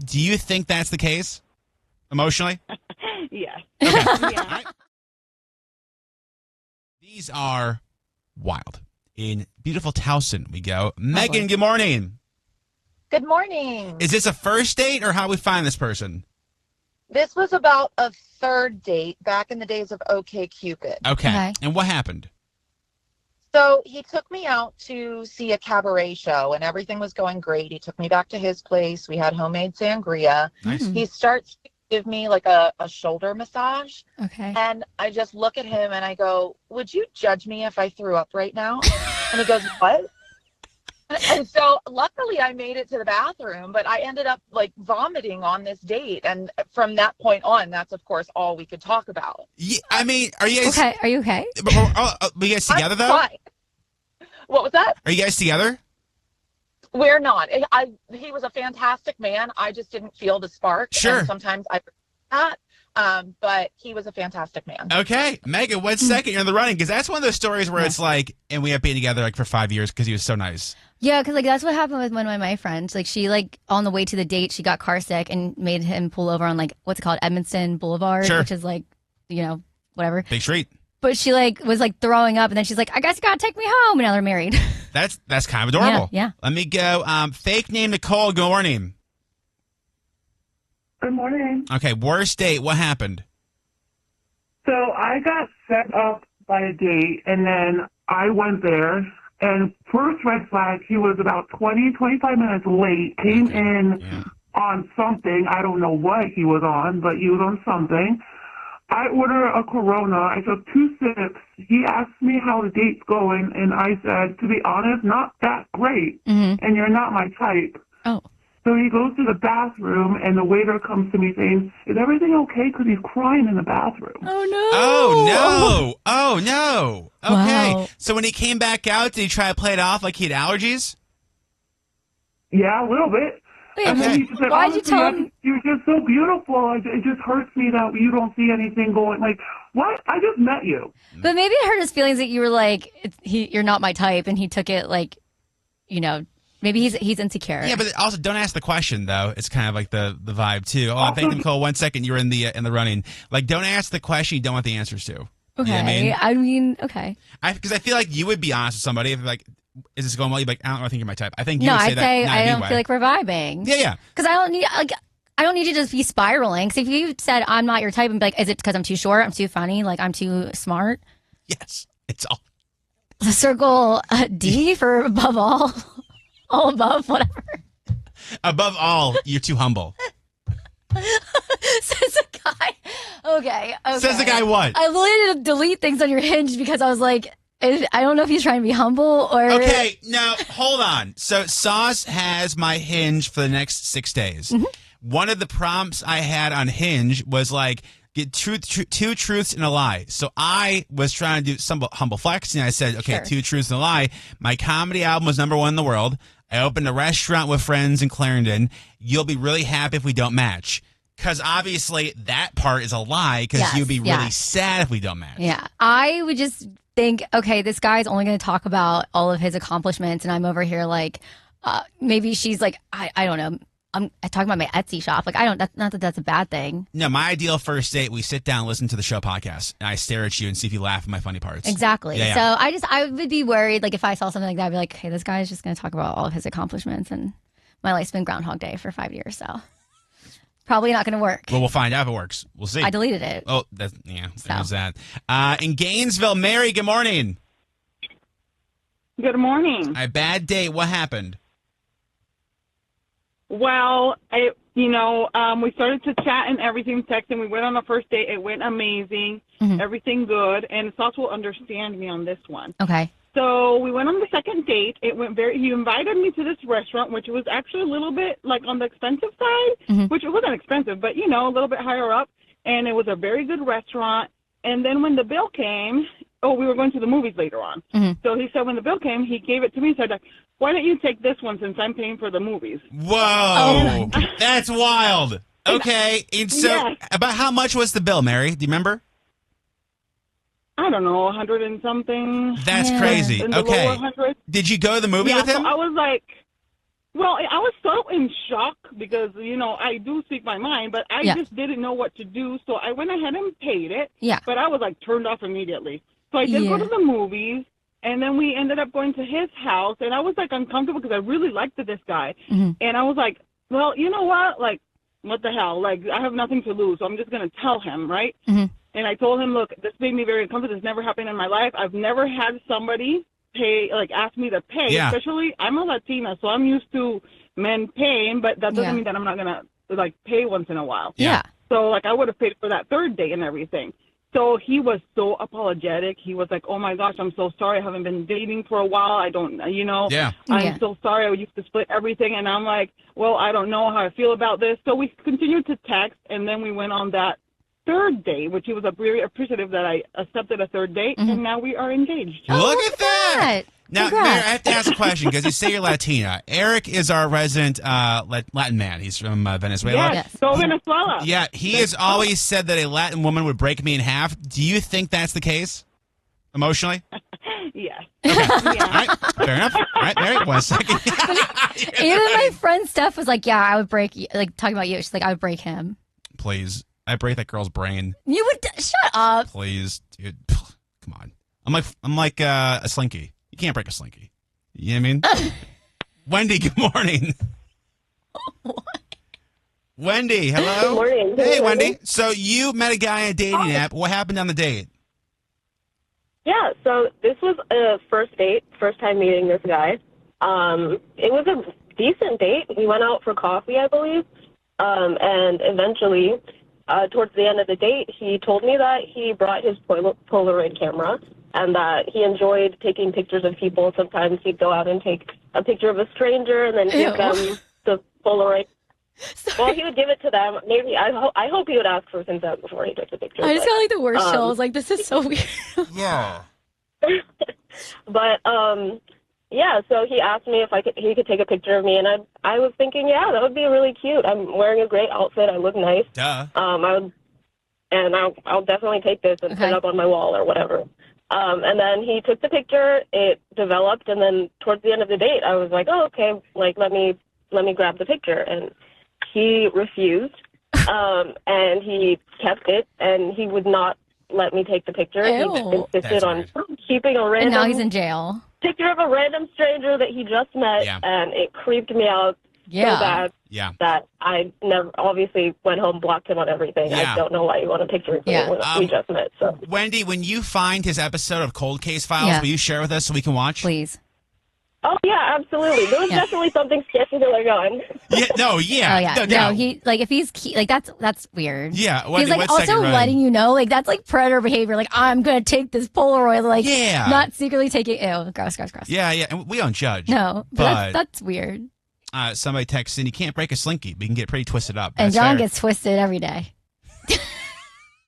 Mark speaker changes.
Speaker 1: Do you think that's the case? Emotionally?
Speaker 2: Yes.
Speaker 1: Okay.
Speaker 2: Yeah.
Speaker 1: These are wild. In beautiful Towson we go. Megan, good morning.
Speaker 3: Good morning.
Speaker 1: Is this a first date or how we find this person?
Speaker 3: This was about a third date back in the days of OkCupid.
Speaker 1: Okay. And what happened?
Speaker 3: So he took me out to see a cabaret show and everything was going great. He took me back to his place. We had homemade sangria.
Speaker 1: Nice.
Speaker 3: He starts to give me like a shoulder massage.
Speaker 4: Okay.
Speaker 3: And I just look at him and I go, would you judge me if I threw up right now? And he goes, what? And so luckily I made it to the bathroom, but I ended up like vomiting on this date. And from that point on, that's of course all we could talk about.
Speaker 1: Yeah, I mean, are you guys
Speaker 4: Okay. Are you okay?
Speaker 1: Are you guys together
Speaker 3: I'm
Speaker 1: though?
Speaker 3: fine. What was that?
Speaker 1: Are you guys together?
Speaker 3: We're not. He was a fantastic man. I just didn't feel the spark.
Speaker 1: Sure.
Speaker 3: And sometimes I that. But he was a fantastic man.
Speaker 1: Okay. Megan, what second you're in the running? Because that's one of those stories where it's like, and we have been together like for 5 years because he was so nice.
Speaker 4: Yeah, because like that's what happened with one of my friends. Like she like on the way to the date, she got car sick and made him pull over on like what's it called, Edmondson Boulevard,
Speaker 1: Sure.
Speaker 4: which is like, you know, whatever.
Speaker 1: Big street.
Speaker 4: But she like was like throwing up, and then she's like, "I guess you gotta take me home." And now they're married.
Speaker 1: That's kind of adorable.
Speaker 4: Yeah.
Speaker 1: Let me go. Fake name Nicole. Good morning.
Speaker 5: Good morning.
Speaker 1: Okay. Worst date. What happened?
Speaker 5: So I got set up by a date, and then I went there, and first red flag, he was about 25 minutes late, came in on something. I don't know what he was on, but he was on something. I ordered a Corona. I took 2 sips. He asked me how the date's going, and I said, to be honest, not that great, and you're not my type.
Speaker 4: Oh.
Speaker 5: So he goes to the bathroom, and the waiter comes to me saying, is everything okay? Because he's crying in the bathroom.
Speaker 4: Oh, no.
Speaker 1: Oh, no. Oh, no. Okay.
Speaker 4: Wow.
Speaker 1: So when he came back out, did he try to play it off like he had allergies?
Speaker 5: Yeah, a little bit.
Speaker 4: Wait,
Speaker 5: And then he just said,
Speaker 4: why'd you
Speaker 5: honestly,
Speaker 4: tell him?
Speaker 5: you're just so beautiful. It just hurts me that you don't see anything going. Like, what? I just met you.
Speaker 4: But maybe it hurt his feelings that you were like, you're not my type, and he took it like, you know, maybe he's insecure.
Speaker 1: Yeah, but also don't ask the question though. It's kind of like the vibe too. Oh, thank you, Nicole. 1 second, you were in the running. Like, don't ask the question you don't want the answers to.
Speaker 4: Okay.
Speaker 1: You know what I mean?
Speaker 4: Okay.
Speaker 1: Because I feel like you would be honest with somebody if like, is this going well? You'd be like, I don't really think you're my type. I think you
Speaker 4: No,
Speaker 1: would say
Speaker 4: I'd
Speaker 1: that.
Speaker 4: say
Speaker 1: not
Speaker 4: I
Speaker 1: in a
Speaker 4: don't
Speaker 1: way.
Speaker 4: feel like we're vibing.
Speaker 1: Yeah.
Speaker 4: Because I don't need you to just be spiraling. Because if you said I'm not your type and be like, is it because I'm too short? I'm too funny? Like I'm too smart?
Speaker 1: Yes, it's all.
Speaker 4: The circle D for above all, all above, whatever.
Speaker 1: Above all, you're too humble.
Speaker 4: Says the guy. Okay.
Speaker 1: Says the guy what?
Speaker 4: I literally had to delete things on your Hinge because I was like, I don't know if he's trying to be humble or.
Speaker 1: Okay, now hold on. So Sauce has my Hinge for the next 6 days. One of the prompts I had on Hinge was like, get two truths and a lie. So I was trying to do some humble flex, and I said, okay,
Speaker 4: Sure.
Speaker 1: 2 truths and a lie. My comedy album was #1 in the world. I opened a restaurant with friends in Clarendon. You'll be really happy if we don't match. Because obviously that part is a lie because
Speaker 4: Yes,
Speaker 1: you'd be
Speaker 4: yeah.
Speaker 1: really sad if we don't match.
Speaker 4: Yeah. I would just think, okay, this guy's only going to talk about all of his accomplishments, and I'm over here like, maybe she's like, I don't know. I'm talking about my Etsy shop. Like, not that that's a bad thing.
Speaker 1: No, my ideal first date, we sit down, listen to the show podcast, and I stare at you and see if you laugh at my funny parts.
Speaker 4: Exactly.
Speaker 1: Yeah.
Speaker 4: So I would be worried, like, if I saw something like that, I'd be like, hey, this guy's just going to talk about all of his accomplishments, and my life's been Groundhog Day for 5 years, so probably not going to work.
Speaker 1: Well, we'll find out if it works. We'll see.
Speaker 4: I deleted it.
Speaker 1: Oh, there's that. In Gainesville, Mary, good morning.
Speaker 2: Good morning.
Speaker 1: A bad date. What happened?
Speaker 2: Well, we started to chat and everything, texting. We went on a first date. It went amazing. Everything good. And Sauce will understand me on this one.
Speaker 4: Okay.
Speaker 2: So we went on the second date. It went he invited me to this restaurant, which was actually a little bit like on the expensive side, which it wasn't expensive, but a little bit higher up. And it was a very good restaurant. And then when the bill came, we were going to the movies later on. So he said when the bill came, he gave it to me and said, why don't you take this one since I'm paying for the movies?
Speaker 1: Whoa. That's wild. Okay. And so
Speaker 2: Yes.
Speaker 1: about how much was the bill, Mary? Do you remember?
Speaker 2: I don't know, 100 and something.
Speaker 1: That's crazy.
Speaker 2: In the
Speaker 1: Okay.
Speaker 2: lower hundreds.
Speaker 1: Did you go to the movie with him?
Speaker 2: So I was like, Well, I was so in shock because, I do speak my mind, but I just didn't know what to do. So I went ahead and paid it.
Speaker 4: Yeah.
Speaker 2: But I was like turned off immediately. So I did go to the movies, and then we ended up going to his house, and I was like uncomfortable because I really liked this guy.
Speaker 4: Mm-hmm.
Speaker 2: And I was like, well, you know what? Like, what the hell? Like, I have nothing to lose, so I'm just going to tell him, right?
Speaker 4: Mm-hmm.
Speaker 2: And I told him, look, this made me very uncomfortable. This never happened in my life. I've never had somebody ask me to pay, especially I'm a Latina, so I'm used to men paying, but that doesn't mean that I'm not going to, pay once in a while.
Speaker 4: Yeah.
Speaker 2: So, I would have paid for that third date and everything. So he was so apologetic. He was like, oh, my gosh, I'm so sorry. I haven't been dating for a while. I don't, I'm so sorry. I used to split everything. And I'm like, well, I don't know how I feel about this. So we continued to text, and then we went on that third date, which he was very appreciative that I accepted a third date, and now we are engaged.
Speaker 1: Look at that! Now,
Speaker 4: Congrats.
Speaker 1: Mary, I have to ask a question because you say you're Latina. Eric is our resident Latin man. He's from Venezuela.
Speaker 2: Yes, so Venezuela.
Speaker 1: Yeah, he has always said that a Latin woman would break me in half. Do you think that's the case? Emotionally?
Speaker 2: Yes.
Speaker 1: Okay. All right. Fair enough. All right, Mary, 1 second.
Speaker 4: Even my friend Steph was like, yeah, I would break, talking about you. She's like, I would break him.
Speaker 1: Please. I break that girl's brain.
Speaker 4: You would, shut up.
Speaker 1: Please, dude. Come on. I'm like a slinky. You can't break a slinky. You know what I mean? Wendy, good morning.
Speaker 4: What?
Speaker 1: Wendy, hello.
Speaker 6: Good morning.
Speaker 1: Hey, Wendy. So you met a guy on a dating app. What happened on the date?
Speaker 6: Yeah, so this was a first date, first time meeting this guy. It was a decent date. We went out for coffee, I believe. And eventually, towards the end of the date, he told me that he brought his Polaroid camera and that he enjoyed taking pictures of people. Sometimes he'd go out and take a picture of a stranger and then give them the Polaroid.
Speaker 4: Sorry.
Speaker 6: Well, he would give it to them. Maybe I hope he would ask for consent before he took the picture.
Speaker 4: I just got like the worst chills. Like, this is so weird.
Speaker 1: Yeah.
Speaker 6: But yeah, so he asked me if he could take a picture of me, and I was thinking, yeah, that would be really cute. I'm wearing a great outfit. I look nice.
Speaker 1: Duh.
Speaker 6: I'll definitely take this and put it up on my wall or whatever. And then he took the picture. It developed, and then towards the end of the date, I was like, oh, okay, like let me grab the picture, and he refused. And he kept it, and he would not let me take the picture.
Speaker 4: Ew.
Speaker 6: He insisted
Speaker 1: That's
Speaker 6: on keeping a random
Speaker 4: And now he's in jail.
Speaker 6: picture of a random stranger that he just met, and it creeped me out so bad that I never obviously went home, blocked him on everything.
Speaker 1: Yeah.
Speaker 6: I don't know why you want a picture of me when we just met. So
Speaker 1: Wendy, when you find his episode of Cold Case Files, will you share with us so we can watch?
Speaker 4: Please.
Speaker 6: Oh, yeah, absolutely. There was definitely something sketchy going on.
Speaker 1: Yeah, no, yeah.
Speaker 4: Oh, yeah.
Speaker 1: No.
Speaker 4: He, like, if he's, like, that's weird.
Speaker 1: Yeah. Wendy,
Speaker 4: He's, like,
Speaker 1: what's
Speaker 4: also
Speaker 1: second,
Speaker 4: letting you know, like, that's, like, predator behavior. Like, I'm going to take this Polaroid, like, not secretly taking, ew, gross.
Speaker 1: Yeah, yeah. And we don't judge.
Speaker 4: No,
Speaker 1: but
Speaker 4: that's weird.
Speaker 1: Somebody texts in, you can't break a slinky, but you can get pretty twisted up.
Speaker 4: And
Speaker 1: That's
Speaker 4: John
Speaker 1: fair.
Speaker 4: gets twisted every day.